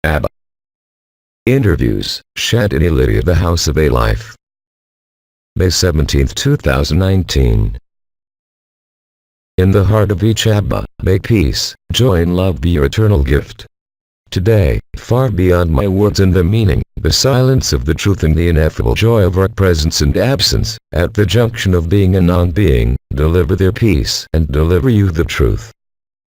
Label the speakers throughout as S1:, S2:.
S1: Abba. Interviews, Shantinilaya, the House of a Life. May 17, 2019. In the heart of each Abba, may peace, joy and love be your eternal gift. Today, far beyond my words and the meaning, the silence of the truth and the ineffable joy of our presence and absence, at the junction of being and non-being, deliver their peace and deliver you the truth.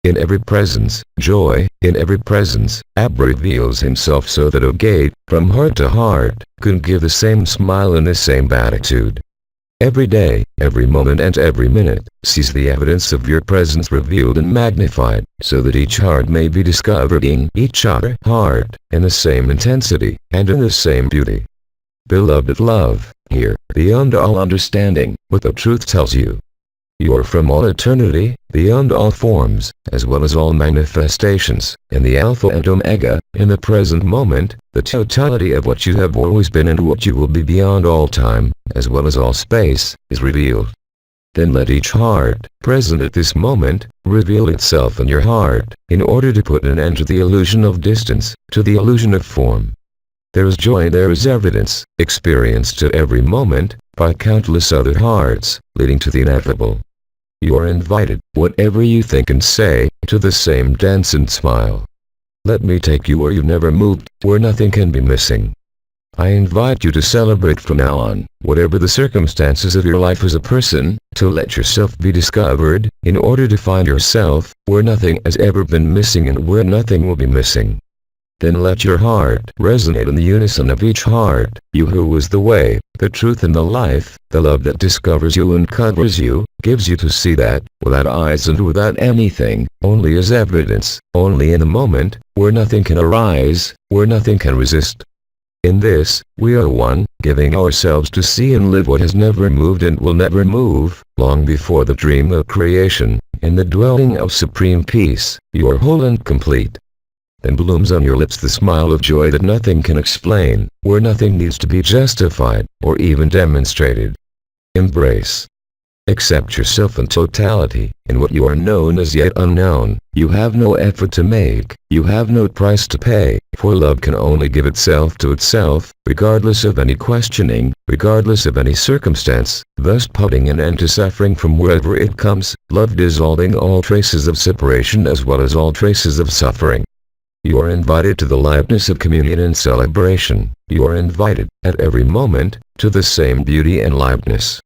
S1: In every presence, joy, in every presence, Abba reveals himself so that a gate, from heart to heart, can give the same smile and the same attitude. Every day, every moment and every minute, sees the evidence of your presence revealed and magnified, so that each heart may be discovered in each other heart, in the same intensity, and in the same beauty. Beloved love, hear, beyond all understanding, what the truth tells you. You are from all eternity, beyond all forms, as well as all manifestations, in the Alpha and Omega, in the present moment, the totality of what you have always been and what you will be beyond all time, as well as all space, is revealed. Then let each heart, present at this moment, reveal itself in your heart, in order to put an end to the illusion of distance, to the illusion of form. There is joy, there is evidence, experienced at every moment, by countless other hearts, leading to the ineffable. You are invited, whatever you think and say, to the same dance and smile. Let me take you where you've never moved, where nothing can be missing. I invite you to celebrate from now on, whatever the circumstances of your life as a person, to let yourself be discovered, in order to find yourself, where nothing has ever been missing and where nothing will be missing. Then let your heart resonate in the unison of each heart, you who is the way, the truth and the life, the love that discovers you and covers you, gives you to see that, without eyes and without anything, only as evidence, only in the moment, where nothing can arise, where nothing can resist. In this, we are one, giving ourselves to see and live what has never moved and will never move, long before the dream of creation, in the dwelling of supreme peace, you are whole and complete. Then blooms on your lips the smile of joy that nothing can explain, where nothing needs to be justified, or even demonstrated. Embrace. Accept yourself in totality, in what you are known as yet unknown. You have no effort to make, you have no price to pay, for love can only give itself to itself, regardless of any questioning, regardless of any circumstance, thus putting an end to suffering from wherever it comes, love dissolving all traces of separation as well as all traces of suffering. You are invited to the liveness of communion and celebration. You are invited, at every moment, to the same beauty and liveness.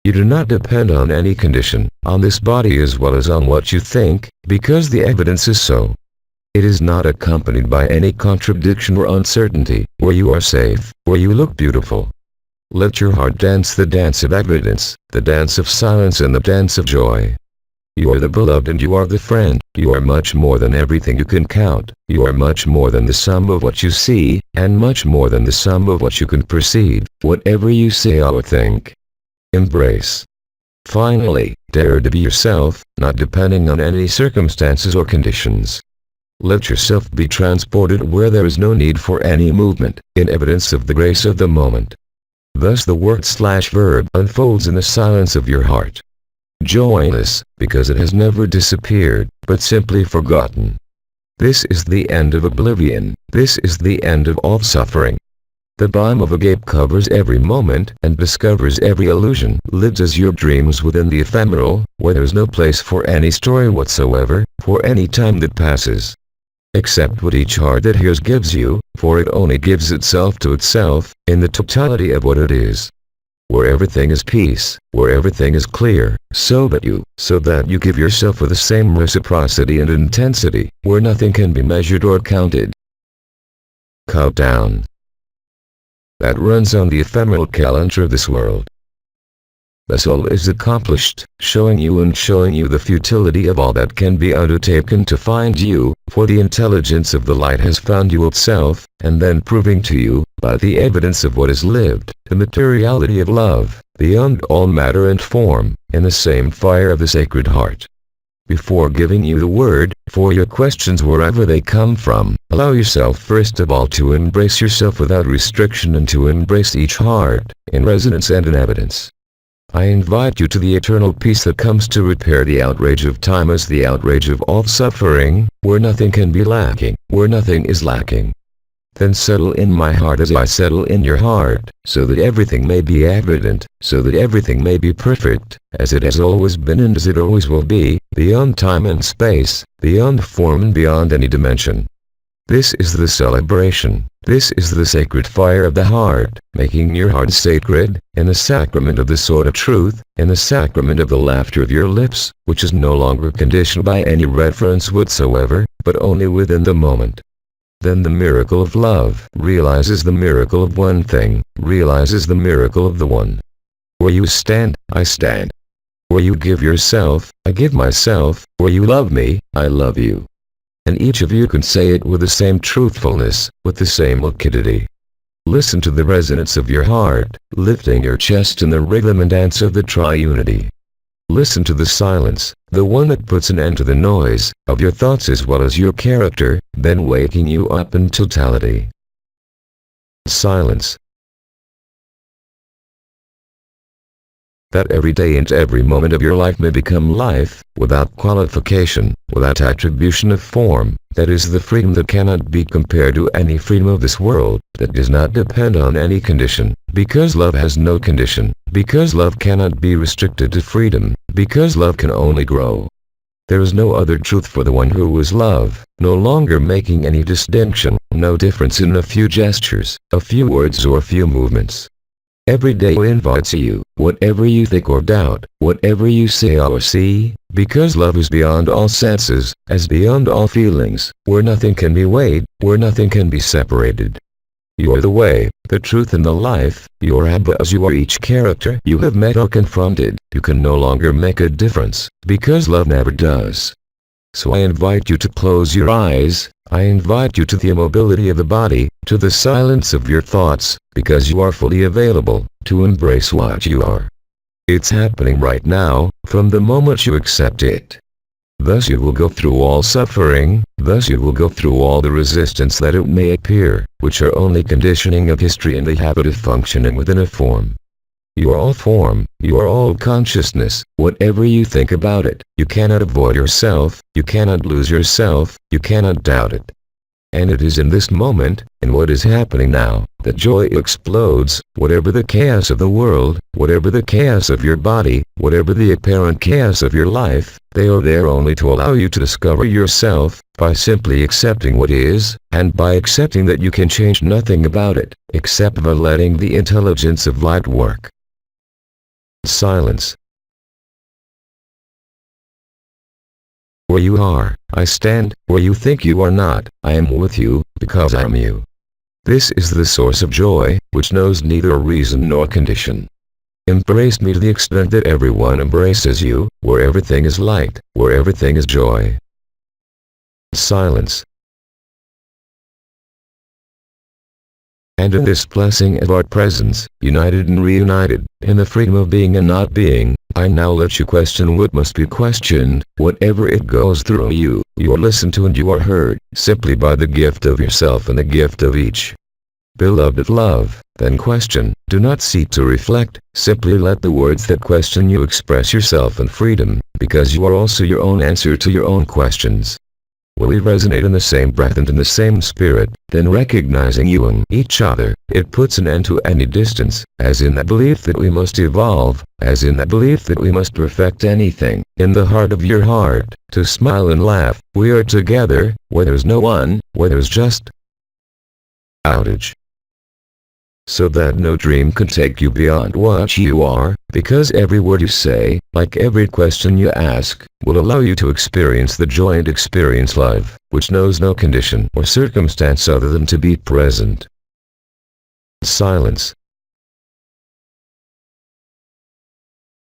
S1: You do not depend on any condition, on this body as well as on what you think, because the evidence is so. It is not accompanied by any contradiction or uncertainty, where you are safe, where you look beautiful. Let your heart dance the dance of evidence, the dance of silence and the dance of joy. You are the beloved and you are the friend, you are much more than everything you can count, you are much more than the sum of what you see, and much more than the sum of what you can perceive, whatever you say or think. Embrace. Finally, dare to be yourself, not depending on any circumstances or conditions. Let yourself be transported where there is no need for any movement, in evidence of the grace of the moment. Thus the word/verb unfolds in the silence of your heart. Joyless, because it has never disappeared, but simply forgotten. This is the end of oblivion, this is the end of all suffering. The balm of a gate covers every moment and discovers every illusion, lives as your dreams within the ephemeral, where there is no place for any story whatsoever, for any time that passes. Accept what each heart that hears gives you, for it only gives itself to itself, in the totality of what it is. Where everything is peace, where everything is clear, so that you give yourself with the same reciprocity and intensity, where nothing can be measured or counted. Countdown. That runs on the ephemeral calendar of this world. The soul is accomplished, showing you the futility of all that can be undertaken to find you, for the intelligence of the light has found you itself, and then proving to you, by the evidence of what is lived, the materiality of love, beyond all matter and form, in the same fire of the Sacred Heart. Before giving you the word, for your questions wherever they come from, allow yourself first of all to embrace yourself without restriction and to embrace each heart, in resonance and in evidence. I invite you to the eternal peace that comes to repair the outrage of time as the outrage of all suffering, where nothing can be lacking, where nothing is lacking. Then settle in my heart as I settle in your heart, so that everything may be evident, so that everything may be perfect, as it has always been and as it always will be, beyond time and space, beyond form and beyond any dimension. This is the celebration, this is the sacred fire of the heart, making your heart sacred, in the sacrament of the sword of truth, in the sacrament of the laughter of your lips, which is no longer conditioned by any reference whatsoever, but only within the moment. Then the miracle of love realizes the miracle of one thing, realizes the miracle of the one. Where you stand, I stand. Where you give yourself, I give myself, where you love me, I love you. And each of you can say it with the same truthfulness, with the same lucidity. Listen to the resonance of your heart, lifting your chest in the rhythm and dance of the triunity. Listen to the silence, the one that puts an end to the noise, of your thoughts as well as your character, then waking you up in totality. Silence. That every day and every moment of your life may become life, without qualification, without attribution of form, that is the freedom that cannot be compared to any freedom of this world, that does not depend on any condition, because love has no condition, because love cannot be restricted to freedom, because love can only grow. There is no other truth for the one who is love, no longer making any distinction, no difference in a few gestures, a few words or a few movements. Every day invites you, whatever you think or doubt, whatever you say or see, because love is beyond all senses, as beyond all feelings, where nothing can be weighed, where nothing can be separated. You are the way, the truth and the life, you are Abba as you are each character you have met or confronted, you can no longer make a difference, because love never does. So I invite you to close your eyes, I invite you to the immobility of the body, to the silence of your thoughts, because you are fully available, to embrace what you are. It's happening right now, from the moment you accept it. Thus you will go through all suffering, thus you will go through all the resistance that it may appear, which are only conditioning of history and the habit of functioning within a form. You are all form, you are all consciousness, whatever you think about it, you cannot avoid yourself, you cannot lose yourself, you cannot doubt it. And it is in this moment, in what is happening now, that joy explodes, whatever the chaos of the world, whatever the chaos of your body, whatever the apparent chaos of your life, they are there only to allow you to discover yourself, by simply accepting what is, and by accepting that you can change nothing about it, except by letting the intelligence of light work. Silence. Where you are, I stand, where you think you are not, I am with you, because I am you. This is the source of joy, which knows neither reason nor condition. Embrace me to the extent that everyone embraces you, where everything is light, where everything is joy. Silence. And in this blessing of our presence, united and reunited, in the freedom of being and not being, I now let you question what must be questioned, whatever it goes through you, you are listened to and you are heard, simply by the gift of yourself and the gift of each. Beloved of love, then question, do not seek to reflect, simply let the words that question you express yourself in freedom, because you are also your own answer to your own questions. Where we resonate in the same breath and in the same spirit, then recognizing you and each other, it puts an end to any distance, as in that belief that we must evolve, as in that belief that we must perfect anything, in the heart of your heart, to smile and laugh, we are together, where there's no one, where there's just outage. So that no dream can take you beyond what you are, because every word you say, like every question you ask, will allow you to experience the joy and experience life, which knows no condition or circumstance other than to be present. Silence.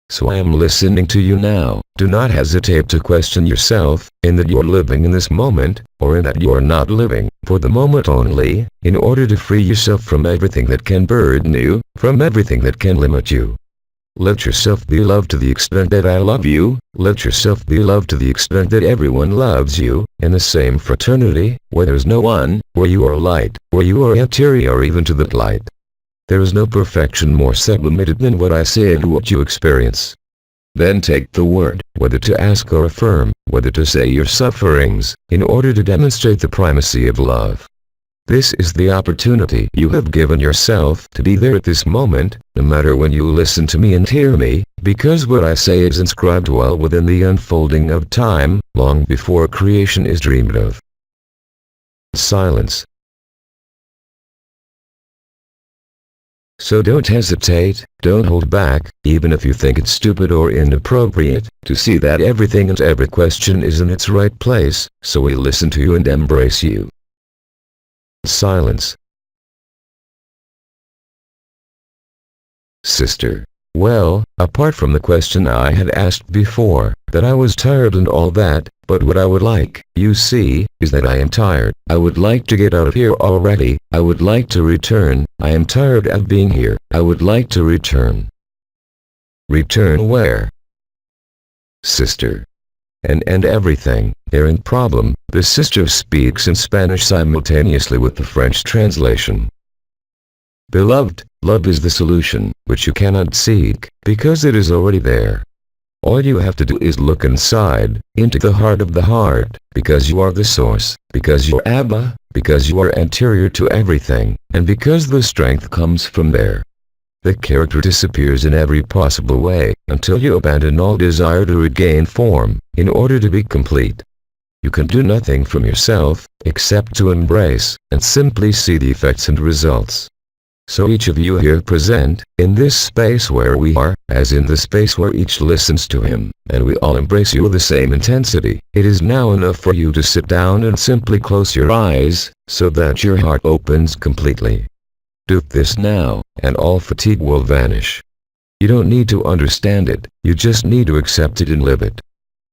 S1: So I am listening to you now. Do not hesitate to question yourself, in that you are living in this moment, or in that you are not living, for the moment only, in order to free yourself from everything that can burden you, from everything that can limit you. Let yourself be loved to the extent that I love you, let yourself be loved to the extent that everyone loves you, in the same fraternity, where there's no one, where you are light, where you are anterior even to that light. There is no perfection more sublimated than what I say and what you experience. Then take the word, whether to ask or affirm, whether to say your sufferings, in order to demonstrate the primacy of love. This is the opportunity you have given yourself to be there at this moment, no matter when you listen to me and hear me, because what I say is inscribed well within the unfolding of time, long before creation is dreamed of. Silence. So don't hesitate, don't hold back, even if you think it's stupid or inappropriate, to see that everything and every question is in its right place, so we listen to you and embrace you. Silence. Sister. Well, apart from the question I had asked before, that I was tired and all that, but what I would like, you see, is that I am tired. I would like to get out of here already. I would like to return. I am tired of being here. I would like to return. Return where? Sister. And everything, hearing problem, the sister speaks in Spanish simultaneously with the French translation. Beloved, love is the solution, which you cannot seek, because it is already there. All you have to do is look inside, into the heart of the heart, because you are the source, because you are Abba, because you are anterior to everything, and because the strength comes from there. The character disappears in every possible way, until you abandon all desire to regain form, in order to be complete. You can do nothing from yourself, except to embrace, and simply see the effects and results. So each of you here present, in this space where we are, as in the space where each listens to him, and we all embrace you with the same intensity, it is now enough for you to sit down and simply close your eyes, so that your heart opens completely. Do this now, and all fatigue will vanish. You don't need to understand it, you just need to accept it and live it.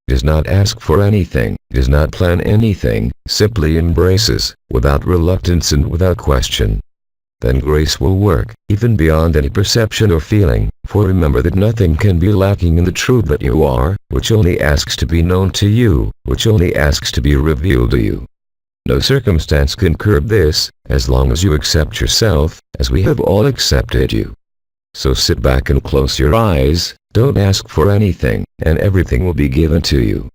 S1: It does not ask for anything, it does not plan anything, simply embraces, without reluctance and without question. Then grace will work, even beyond any perception or feeling, for remember that nothing can be lacking in the truth that you are, which only asks to be known to you, which only asks to be revealed to you. No circumstance can curb this, as long as you accept yourself, as we have all accepted you. So sit back and close your eyes, don't ask for anything, and everything will be given to you.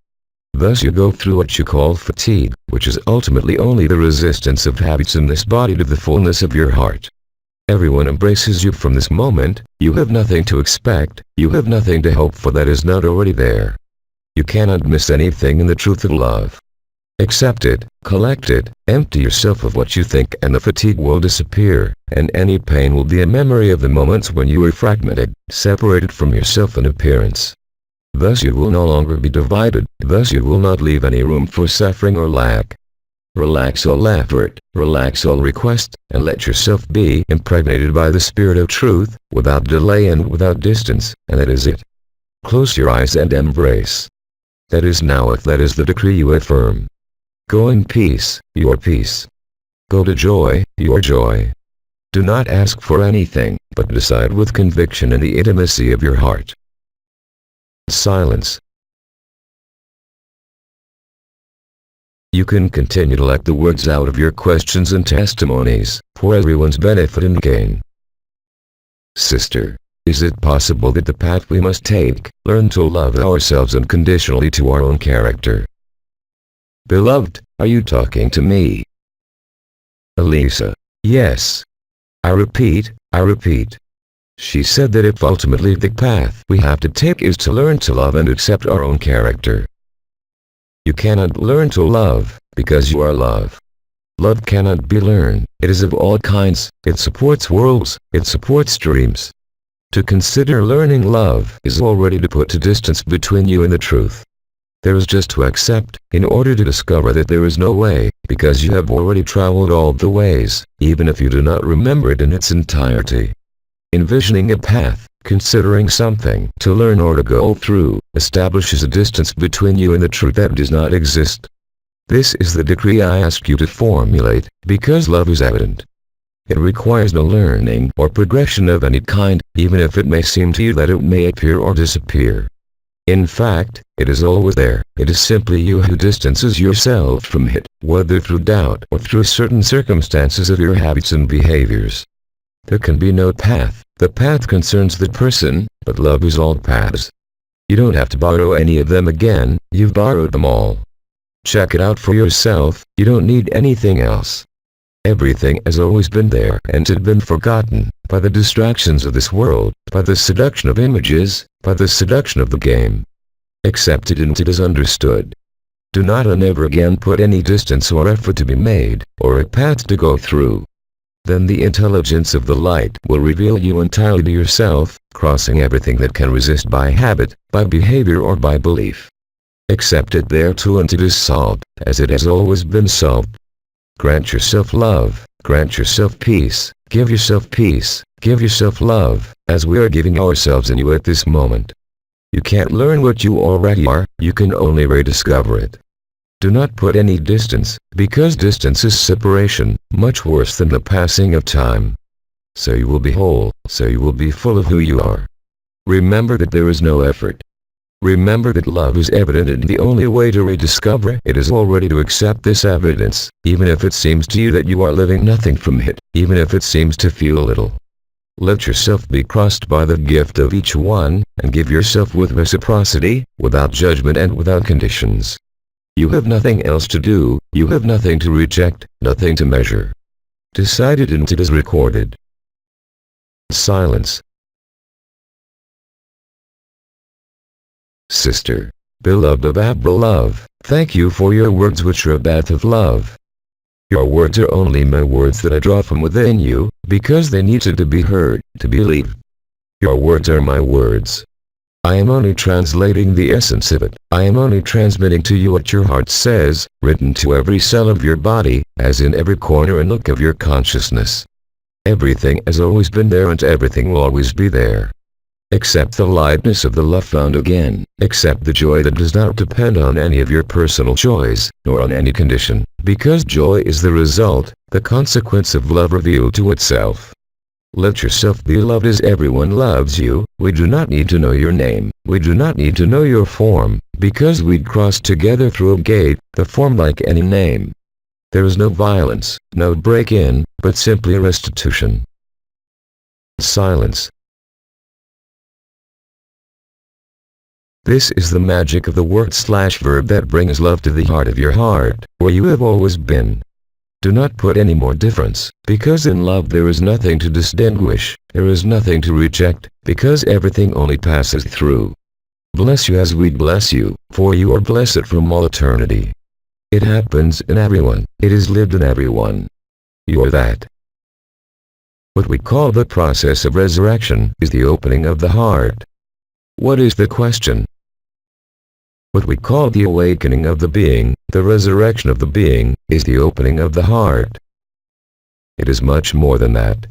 S1: Thus you go through what you call fatigue, which is ultimately only the resistance of habits in this body to the fullness of your heart. Everyone embraces you from this moment, you have nothing to expect, you have nothing to hope for that is not already there. You cannot miss anything in the truth of love. Accept it, collect it, empty yourself of what you think and the fatigue will disappear, and any pain will be a memory of the moments when you were fragmented, separated from yourself in appearance. Thus you will no longer be divided, thus you will not leave any room for suffering or lack. Relax all effort, relax all request, and let yourself be impregnated by the spirit of truth, without delay and without distance, and that is it. Close your eyes and embrace. That is now it, that is the decree you affirm. Go in peace, your peace. Go to joy, your joy. Do not ask for anything, but decide with conviction in the intimacy of your heart. Silence. You can continue to let the words out of your questions and testimonies, for everyone's benefit and gain. Sister, is it possible that the path we must take, learn to love ourselves unconditionally to our own character? Beloved, are you talking to me? Elisa, yes. I repeat. She said that if ultimately the path we have to take is to learn to love and accept our own character. You cannot learn to love, because you are love. Love cannot be learned, it is of all kinds, it supports worlds, it supports dreams. To consider learning love is already to put a distance between you and the truth. There is just to accept, in order to discover that there is no way, because you have already traveled all the ways, even if you do not remember it in its entirety. Envisioning a path, considering something to learn or to go through, establishes a distance between you and the truth that does not exist. This is the decree I ask you to formulate, because love is evident. It requires no learning or progression of any kind, even if it may seem to you that it may appear or disappear. In fact, it is always there, it is simply you who distances yourself from it, whether through doubt or through certain circumstances of your habits and behaviors. There can be no path, the path concerns the person, but love is all paths. You don't have to borrow any of them again, you've borrowed them all. Check it out for yourself, you don't need anything else. Everything has always been there and had been forgotten, by the distractions of this world, by the seduction of images, by the seduction of the game. Accepted and it is understood. Do not and never again put any distance or effort to be made, or a path to go through. Then the intelligence of the light will reveal you entirely to yourself, crossing everything that can resist by habit, by behavior or by belief. Accept it thereto and it is solved, as it has always been solved. Grant yourself love, grant yourself peace, give yourself love, as we are giving ourselves in you at this moment. You can't learn what you already are, you can only rediscover it. Do not put any distance, because distance is separation, much worse than the passing of time. So you will be whole, so you will be full of who you are. Remember that there is no effort. Remember that love is evident and the only way to rediscover it is already to accept this evidence, even if it seems to you that you are living nothing from it, even if it seems to feel little. Let yourself be crossed by the gift of each one, and give yourself with reciprocity, without judgment and without conditions. You have nothing else to do, you have nothing to reject, nothing to measure. Decided and it is recorded. Silence. Sister, beloved of Abba love, thank you for your words which are a bath of love. Your words are only my words that I draw from within you, because they needed to be heard, to be believed. Your words are my words. I am only translating the essence of it. I am only transmitting to you what your heart says, written to every cell of your body, as in every corner and nook of your consciousness. Everything has always been there and everything will always be there. Accept the lightness of the love found again. Accept the joy that does not depend on any of your personal joys, nor on any condition, because joy is the result, the consequence of love revealed to itself. Let yourself be loved as everyone loves you. We do not need to know your name. We do not need to know your form, because we'd cross together through a gate, the form like any name. There is no violence, no break-in, but simply a restitution. Silence. This is the magic of the word/verb that brings love to the heart of your heart, where you have always been. Do not put any more difference, because in love there is nothing to distinguish, there is nothing to reject, because everything only passes through. Bless you as we bless you, for you are blessed from all eternity. It happens in everyone, it is lived in everyone. You are that. What we call the process of resurrection is the opening of the heart. What is the question? What we call the awakening of the being, the resurrection of the being, is the opening of the heart. It is much more than that.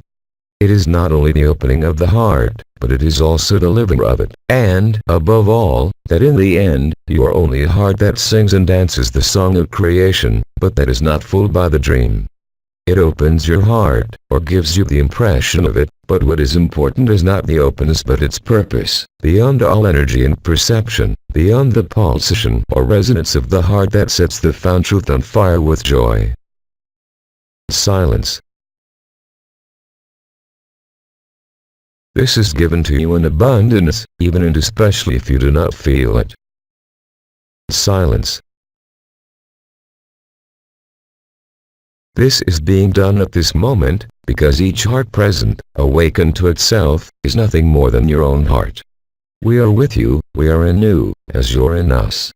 S1: It is not only the opening of the heart, but it is also the living of it, and, above all, that in the end, you are only a heart that sings and dances the song of creation, but that is not fooled by the dream. It opens your heart, or gives you the impression of it, but what is important is not the openness but its purpose, beyond all energy and perception, beyond the pulsation or resonance of the heart that sets the found truth on fire with joy. Silence. This is given to you in abundance, even and especially if you do not feel it. Silence. This is being done at this moment, because each heart present, awakened to itself, is nothing more than your own heart. We are with you, we are in you, as you're in us.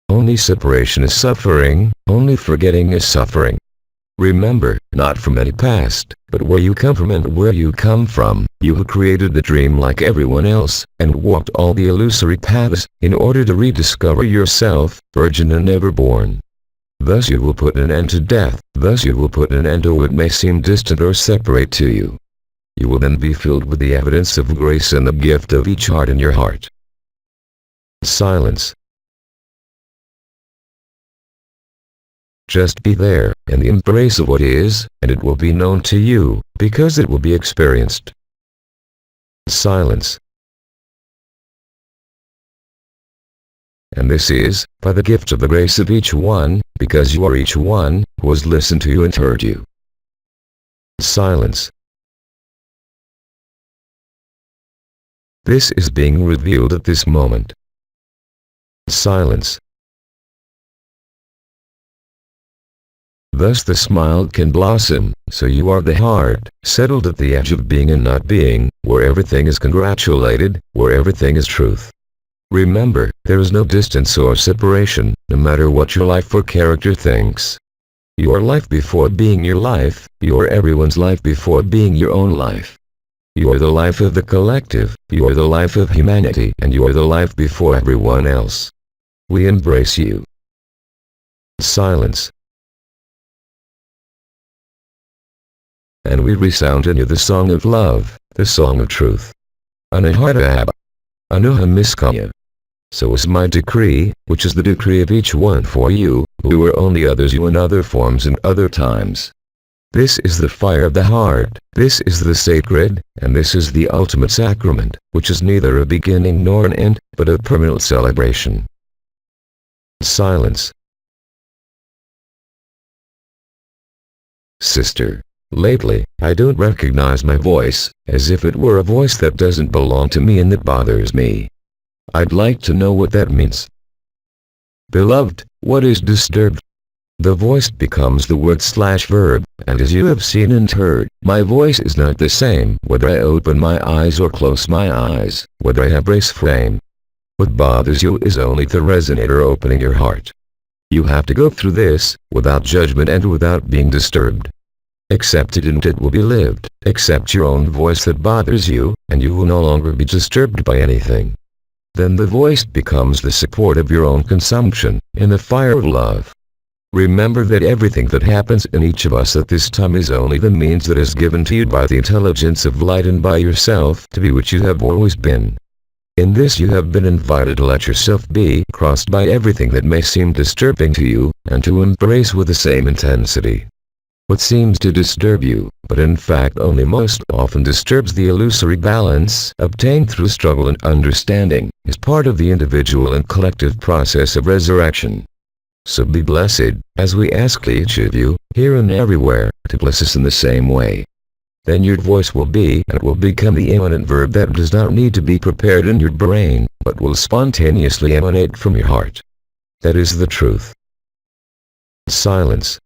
S1: Only separation is suffering, only forgetting is suffering. Remember, not from any past, but where you come from and where you come from, you who created the dream like everyone else, and walked all the illusory paths, in order to rediscover yourself, virgin and never born. Thus you will put an end to death, thus you will put an end to what may seem distant or separate to you. You will then be filled with the evidence of grace and the gift of each heart in your heart. Silence. Just be there, in the embrace of what is, and it will be known to you, because it will be experienced. Silence. And this is, by the gift of the grace of each one, because you are each one, who has listened to you and heard you. Silence. This is being revealed at this moment. Silence. Thus the smile can blossom, so you are the heart, settled at the edge of being and not being, where everything is congratulated, where everything is truth. Remember, there is no distance or separation, no matter what your life or character thinks. You are life before being your life, you are everyone's life before being your own life. You are the life of the collective, you are the life of humanity, and you are the life before everyone else. We embrace you. Silence. And we resound in you the song of love, the song of truth. Anahata Abba. Anuha Miskaya. So is my decree, which is the decree of each one for you, who are only others you in other forms and other times. This is the fire of the heart, this is the sacred, and this is the ultimate sacrament, which is neither a beginning nor an end, but a permanent celebration. Silence. Sister. Lately, I don't recognize my voice, as if it were a voice that doesn't belong to me and that bothers me. I'd like to know what that means. Beloved, what is disturbed? The voice becomes the word/verb, and as you have seen and heard, my voice is not the same whether I open my eyes or close my eyes, whether I have brace frame. What bothers you is only the resonator opening your heart. You have to go through this, without judgment and without being disturbed. Accept it and it will be lived. Accept your own voice that bothers you, and you will no longer be disturbed by anything. Then the voice becomes the support of your own consumption, in the fire of love. Remember that everything that happens in each of us at this time is only the means that is given to you by the intelligence of light and by yourself to be what you have always been. In this you have been invited to let yourself be crossed by everything that may seem disturbing to you, and to embrace with the same intensity. What seems to disturb you, but in fact only most often disturbs the illusory balance obtained through struggle and understanding, is part of the individual and collective process of resurrection. So be blessed, as we ask each of you, here and everywhere, to bless us in the same way. Then your voice will be and will become the immanent verb that does not need to be prepared in your brain, but will spontaneously emanate from your heart. That is the truth. Silence.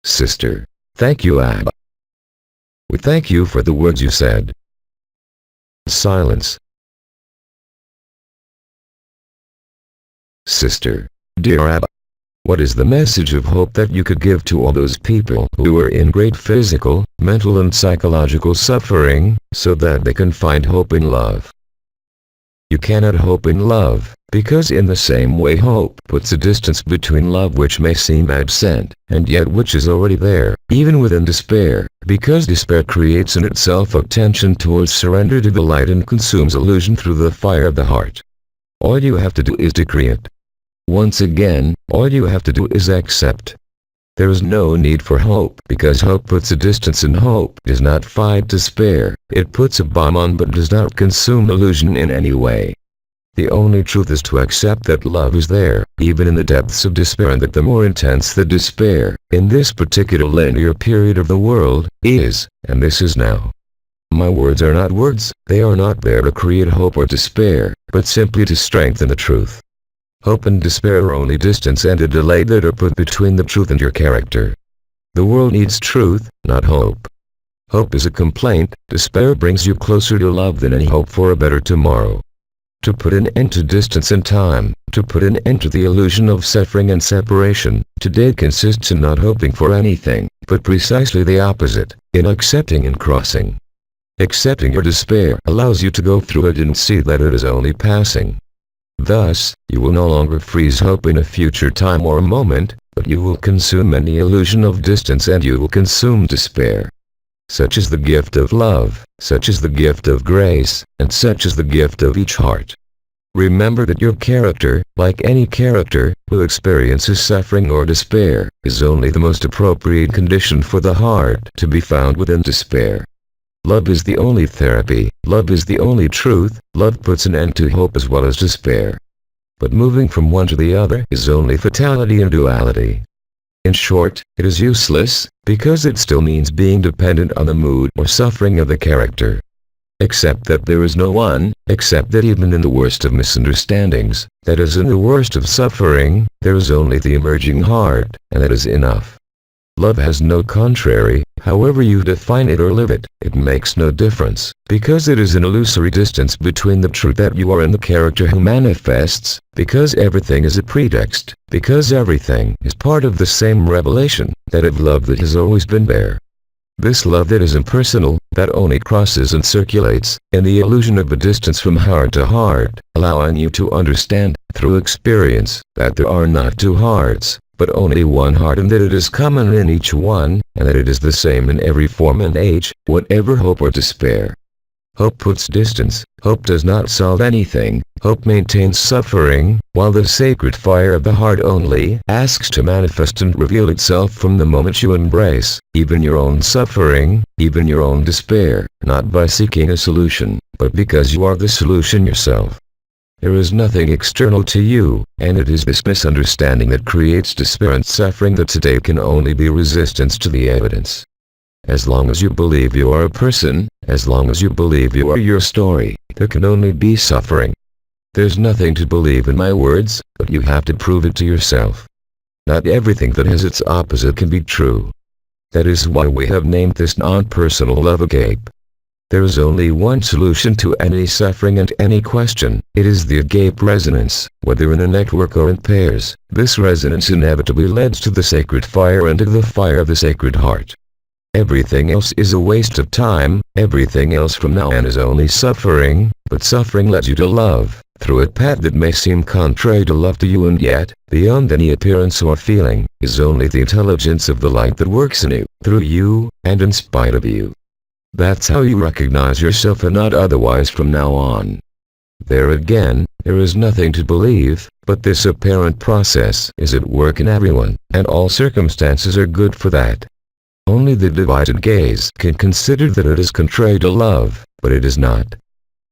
S1: Sister. Thank you, Abba. We thank you for the words you said. Silence. Sister. Dear Abba. What is the message of hope that you could give to all those people who are in great physical, mental and psychological suffering, so that they can find hope in love? You cannot hope in love, because in the same way hope puts a distance between love which may seem absent, and yet which is already there, even within despair, because despair creates in itself a tension towards surrender to the light and consumes illusion through the fire of the heart. All you have to do is decree it. Once again, all you have to do is accept. There is no need for hope, because hope puts a distance and hope does not fight despair, it puts a bomb on but does not consume illusion in any way. The only truth is to accept that love is there, even in the depths of despair, and that the more intense the despair, in this particular linear period of the world, is, and this is now. My words are not words, they are not there to create hope or despair, but simply to strengthen the truth. Hope and despair are only distance and a delay that are put between the truth and your character. The world needs truth, not hope. Hope is a complaint, despair brings you closer to love than any hope for a better tomorrow. To put an end to distance and time, to put an end to the illusion of suffering and separation, today consists in not hoping for anything, but precisely the opposite, in accepting and crossing. Accepting your despair allows you to go through it and see that it is only passing. Thus, you will no longer freeze hope in a future time or a moment, but you will consume any illusion of distance and you will consume despair. Such is the gift of love, such is the gift of grace, and such is the gift of each heart. Remember that your character, like any character, who experiences suffering or despair, is only the most appropriate condition for the heart to be found within despair. Love is the only therapy, love is the only truth, love puts an end to hope as well as despair. But moving from one to the other is only fatality and duality. In short, it is useless, because it still means being dependent on the mood or suffering of the character. Accept that there is no one, accept that even in the worst of misunderstandings, that is in the worst of suffering, there is only the emerging heart, and that is enough. Love has no contrary, however you define it or live it, it makes no difference, because it is an illusory distance between the truth that you are and the character who manifests, because everything is a pretext, because everything is part of the same revelation, that of love that has always been there. This love that is impersonal, that only crosses and circulates, in the illusion of a distance from heart to heart, allowing you to understand, through experience, that there are not two hearts, but only one heart, and that it is common in each one, and that it is the same in every form and age, whatever hope or despair. Hope puts distance, hope does not solve anything, hope maintains suffering, while the sacred fire of the heart only asks to manifest and reveal itself from the moment you embrace, even your own suffering, even your own despair, not by seeking a solution, but because you are the solution yourself. There is nothing external to you, and it is this misunderstanding that creates despair and suffering that today can only be resistance to the evidence. As long as you believe you are a person, as long as you believe you are your story, there can only be suffering. There's nothing to believe in my words, but you have to prove it to yourself. Not everything that has its opposite can be true. That is why we have named this non-personal love agape. There is only one solution to any suffering and any question. It is the agape resonance, whether in a network or in pairs. This resonance inevitably leads to the sacred fire and to the fire of the sacred heart. Everything else is a waste of time, everything else from now on is only suffering, but suffering leads you to love, through a path that may seem contrary to love to you, and yet, beyond any appearance or feeling, is only the intelligence of the light that works in you, through you, and in spite of you. That's how you recognize yourself and not otherwise from now on. There again, there is nothing to believe, but this apparent process is at work in everyone, and all circumstances are good for that. Only the divided gaze can consider that it is contrary to love, but it is not.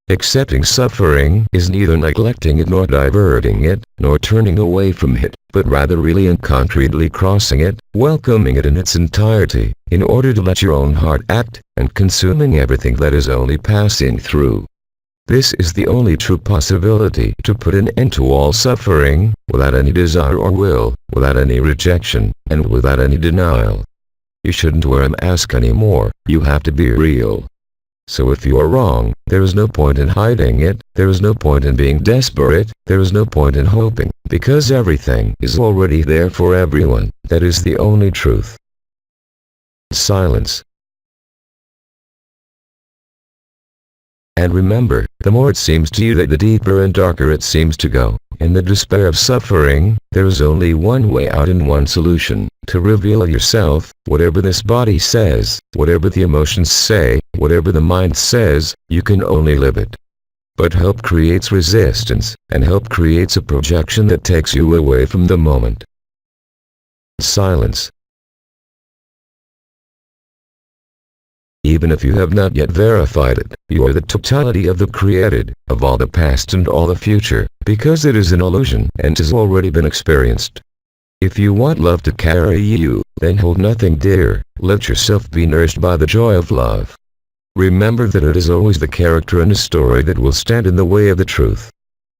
S1: Accepting suffering is neither neglecting it nor diverting it, nor turning away from it, but rather really and concretely crossing it, welcoming it in its entirety, in order to let your own heart act, and consuming everything that is only passing through. This is the only true possibility to put an end to all suffering, without any desire or will, without any rejection, and without any denial. You shouldn't wear a mask anymore, you have to be real. So if you are wrong, there is no point in hiding it, there is no point in being desperate, there is no point in hoping, because everything is already there for everyone. That is the only truth. Silence. And remember, the more it seems to you that the deeper and darker it seems to go, in the despair of suffering, there is only one way out and one solution, to reveal yourself. Whatever this body says, whatever the emotions say, whatever the mind says, you can only live it. But hope creates resistance, and hope creates a projection that takes you away from the moment. Silence. Even if you have not yet verified it, you are the totality of the created, of all the past and all the future, because it is an illusion and has already been experienced. If you want love to carry you, then hold nothing dear, let yourself be nourished by the joy of love. Remember that it is always the character in a story that will stand in the way of the truth.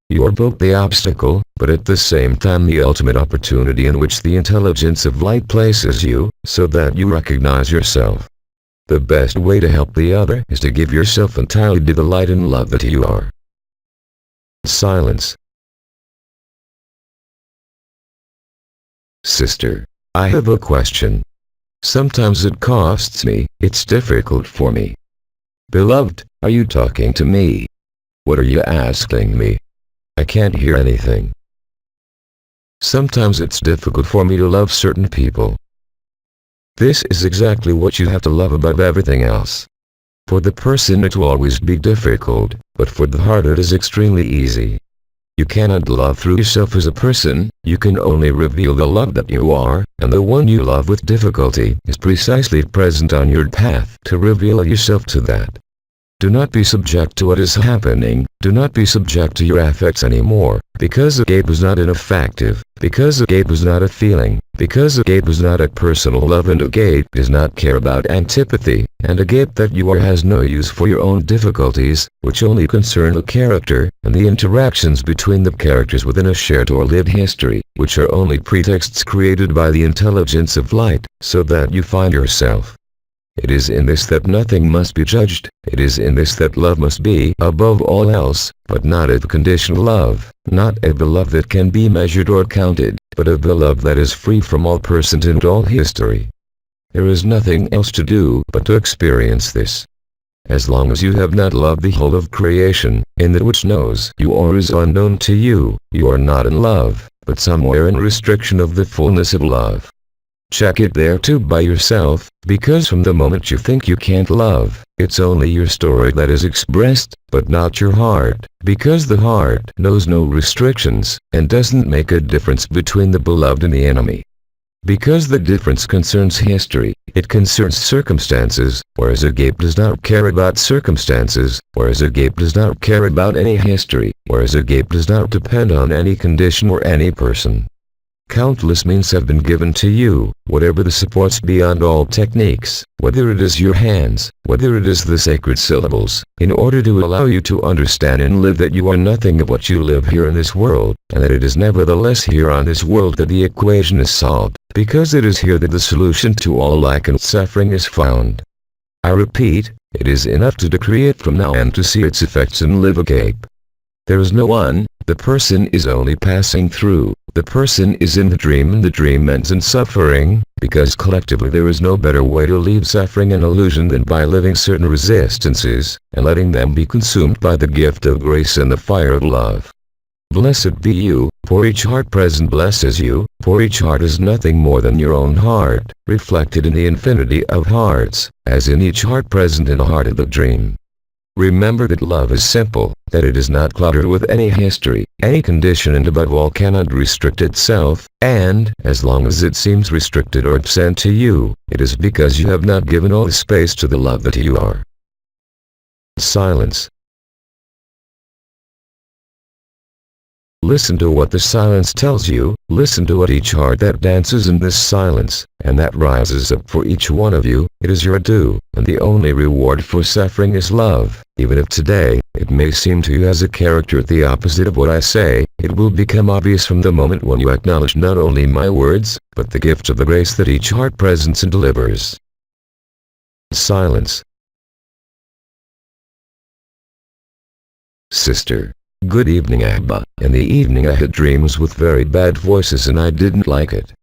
S1: You are both the obstacle, but at the same time the ultimate opportunity in which the intelligence of light places you, so that you recognize yourself. The best way to help the other is to give yourself entirely to the light and love that you are. Silence. Sister, I have a question. Sometimes it costs me, it's difficult for me. Beloved, are you talking to me? What are you asking me? I can't hear anything. Sometimes it's difficult for me to love certain people. This is exactly what you have to love above everything else. For the person it will always be difficult, but for the heart it is extremely easy. You cannot love through yourself as a person, you can only reveal the love that you are, and the one you love with difficulty is precisely present on your path to reveal yourself to that. Do not be subject to what is happening, do not be subject to your affects anymore, because agape is not an affective, because agape is not a feeling, because agape is not a personal love, and agape does not care about antipathy, and agape that you are has no use for your own difficulties, which only concern the character, and the interactions between the characters within a shared or lived history, which are only pretexts created by the intelligence of light, so that you find yourself. It is in this that nothing must be judged, it is in this that love must be above all else, but not of conditional love, not of the love that can be measured or counted, but of the love that is free from all person and all history. There is nothing else to do but to experience this. As long as you have not loved the whole of creation, in that which knows you or is unknown to you, you are not in love, but somewhere in restriction of the fullness of love. Check it there too by yourself, because from the moment you think you can't love, it's only your story that is expressed, but not your heart, because the heart knows no restrictions, and doesn't make a difference between the beloved and the enemy. Because the difference concerns history, it concerns circumstances, whereas agape does not care about circumstances, whereas agape does not care about any history, whereas agape does not depend on any condition or any person. Countless means have been given to you, whatever the supports beyond all techniques, whether it is your hands, whether it is the sacred syllables, in order to allow you to understand and live that you are nothing of what you live here in this world, and that it is nevertheless here on this world that the equation is solved, because it is here that the solution to all lack and suffering is found. I repeat, it is enough to decree it from now and to see its effects and live agape. There is no one, the person is only passing through, the person is in the dream and the dream ends in suffering, because collectively there is no better way to leave suffering and illusion than by living certain resistances, and letting them be consumed by the gift of grace and the fire of love. Blessed be you, for each heart present blesses you, for each heart is nothing more than your own heart, reflected in the infinity of hearts, as in each heart present in the heart of the dream. Remember that love is simple, that it is not cluttered with any history, any condition, and above all cannot restrict itself, and, as long as it seems restricted or absent to you, it is because you have not given all the space to the love that you are. Silence. Listen to what the silence tells you, listen to what each heart that dances in this silence, and that rises up for each one of you. It is your due, and the only reward for suffering is love. Even if today, it may seem to you as a character the opposite of what I say, it will become obvious from the moment when you acknowledge not only my words, but the gift of the grace that each heart presents and delivers. Silence. Sister. Good evening, Abba. In the evening I had dreams with very bad voices and I didn't like it.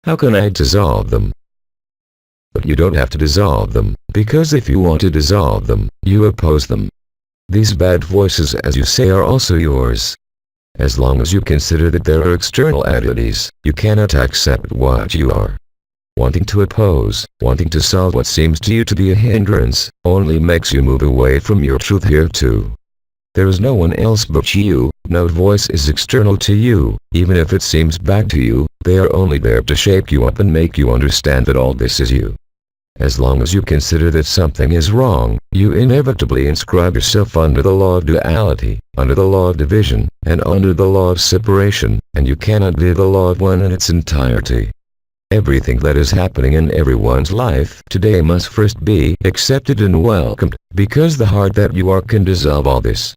S1: How can I dissolve them? But you don't have to dissolve them, because if you want to dissolve them, you oppose them. These bad voices, as you say, are also yours. As long as you consider that there are external entities, you cannot accept what you are. Wanting to oppose, wanting to solve what seems to you to be a hindrance, only makes you move away from your truth here too. There is no one else but you, no voice is external to you, even if it seems bad to you, they are only there to shape you up and make you understand that all this is you. As long as you consider that something is wrong, you inevitably inscribe yourself under the law of duality, under the law of division, and under the law of separation, and you cannot live the law of one in its entirety. Everything that is happening in everyone's life today must first be accepted and welcomed, because the heart that you are can dissolve all this.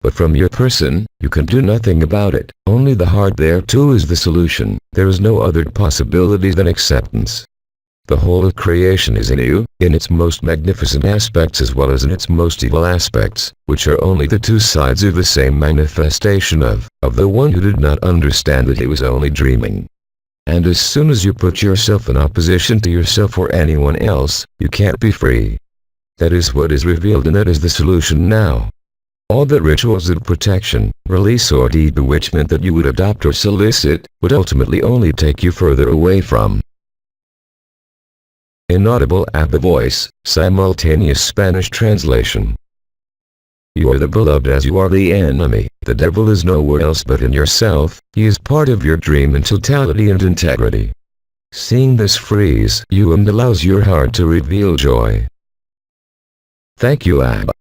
S1: But from your person, you can do nothing about it, only the heart there too is the solution. There is no other possibility than acceptance. The whole of creation is in you, in its most magnificent aspects as well as in its most evil aspects, which are only the two sides of the same manifestation of the one who did not understand that he was only dreaming. And as soon as you put yourself in opposition to yourself or anyone else, you can't be free. That is what is revealed, and that is the solution now. All the rituals of protection, release or de-bewitchment that you would adopt or solicit, would ultimately only take you further away from. Inaudible Abba voice, simultaneous Spanish translation. You are the beloved as you are the enemy. The devil is nowhere else but in yourself. He is part of your dream in totality and integrity. Seeing this frees you and allows your heart to reveal joy. Thank you, Abba.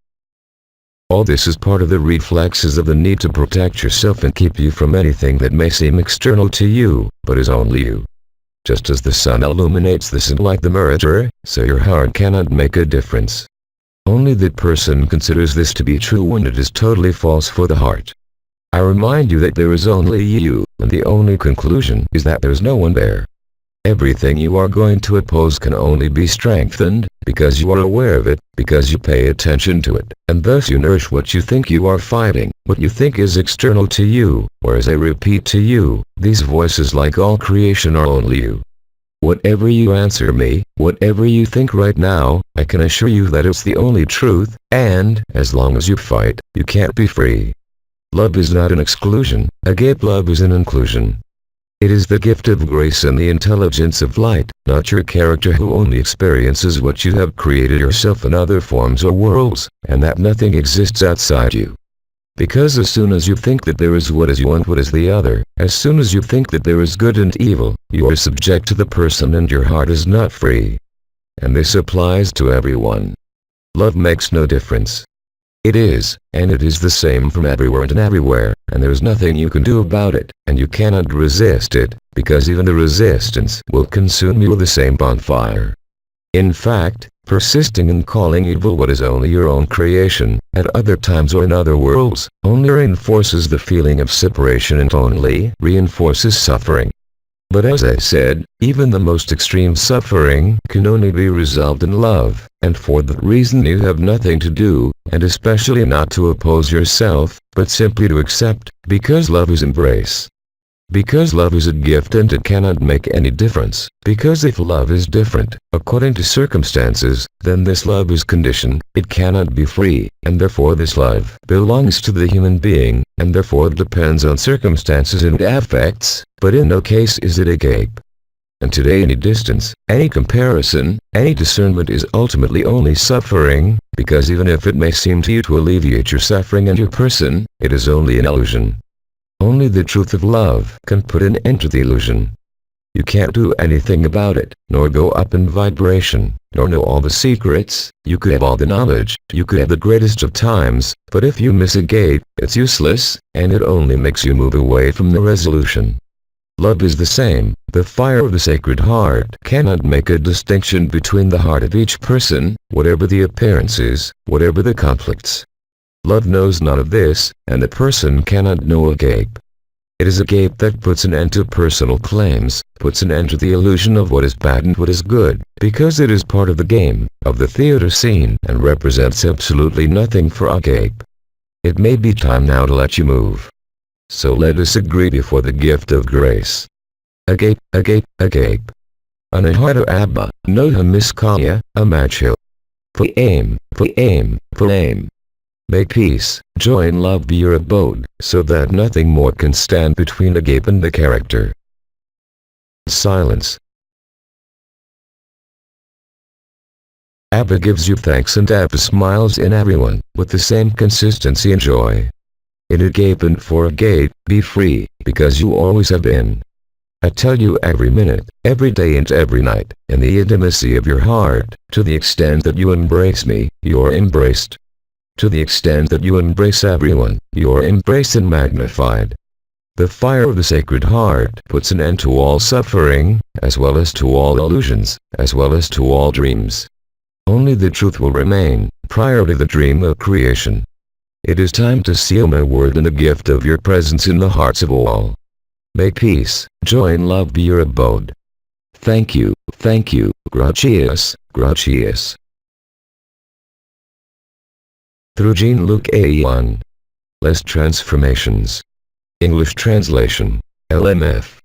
S1: All this is part of the reflexes of the need to protect yourself and keep you from anything that may seem external to you, but is only you. Just as the sun illuminates the sun like the mirror, so your heart cannot make a difference. Only that person considers this to be true when it is totally false for the heart. I remind you that there is only you, and the only conclusion is that there is no one there. Everything you are going to oppose can only be strengthened, because you are aware of it, because you pay attention to it, and thus you nourish what you think you are fighting, what you think is external to you, whereas I repeat to you, these voices like all creation are only you. Whatever you answer me, whatever you think right now, I can assure you that it's the only truth, and, as long as you fight, you can't be free. Love is not an exclusion, agape love is an inclusion. It is the gift of grace and the intelligence of light, not your character who only experiences what you have created yourself in other forms or worlds, and that nothing exists outside you. Because as soon as you think that there is what is you and what is the other, as soon as you think that there is good and evil, you are subject to the person and your heart is not free. And this applies to everyone. Love makes no difference. It is, and it is the same from everywhere and everywhere, and there is nothing you can do about it, and you cannot resist it, because even the resistance will consume you with the same bonfire. In fact, persisting in calling evil what is only your own creation, at other times or in other worlds, only reinforces the feeling of separation and only reinforces suffering. But as I said, even the most extreme suffering can only be resolved in love, and for that reason you have nothing to do, and especially not to oppose yourself, but simply to accept, because love is embrace. Because love is a gift and it cannot make any difference, because if love is different, according to circumstances, then this love is conditioned, it cannot be free, and therefore this love belongs to the human being, and therefore it depends on circumstances and affects, but in no case is it agape. And today any distance, any comparison, any discernment is ultimately only suffering, because even if it may seem to you to alleviate your suffering and your person, it is only an illusion. Only the truth of love can put an end to the illusion. You can't do anything about it, nor go up in vibration, nor know all the secrets. You could have all the knowledge, you could have the greatest of times, but if you miss a gate, it's useless, and it only makes you move away from the resolution. Love is the same. The fire of the Sacred Heart cannot make a distinction between the heart of each person, whatever the appearances, whatever the conflicts. Love knows none of this, and the person cannot know agape. It is agape that puts an end to personal claims, puts an end to the illusion of what is bad and what is good, because it is part of the game, of the theater scene, and represents absolutely nothing for agape. It may be time now to let you move. So let us agree before the gift of grace. Agape, agape, agape. Anahata Abba, Noha Miskaya, Amachil. Aim, aim. May peace, joy and love be your abode, so that nothing more can stand between agape and the character. Silence. Abba gives you thanks and Abba smiles in everyone, with the same consistency and joy. In agape and for agape, be free, because you always have been. I tell you every minute, every day and every night, in the intimacy of your heart, to the extent that you embrace me, you are embraced. To the extent that you embrace everyone, you are embraced and magnified. The fire of the Sacred Heart puts an end to all suffering, as well as to all illusions, as well as to all dreams. Only the truth will remain, prior to the dream of creation. It is time to seal my word in the gift of your presence in the hearts of all. May peace, joy and love be your abode. Thank you, gracias, gracias. Through LUC AYOUN. Less transformations. English translation, LMF.